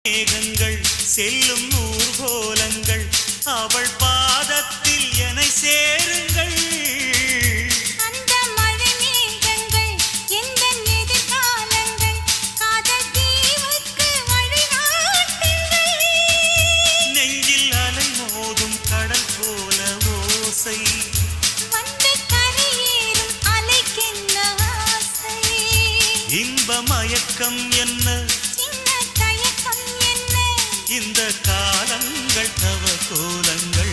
மேகங்கள் செல்லும் ஊர்கோலங்கள் அவள் பாதத்தில் என்னை சேருங்கள். அந்த மழை மேகங்கள் எந்த எதிர்காலங்கள் காதல் தீவுக்கு வழிகாட்டுங்கள். நெஞ்சில் அலை மோதும் கடல் போல ஓசை வந்து கரையேறும் அலைக்கென்ன ஆசை. இன்ப மயக்கம் என்ன சின்ன தயக்கம் என்ன இந்த காலங்கள் தவ கோலங்கள்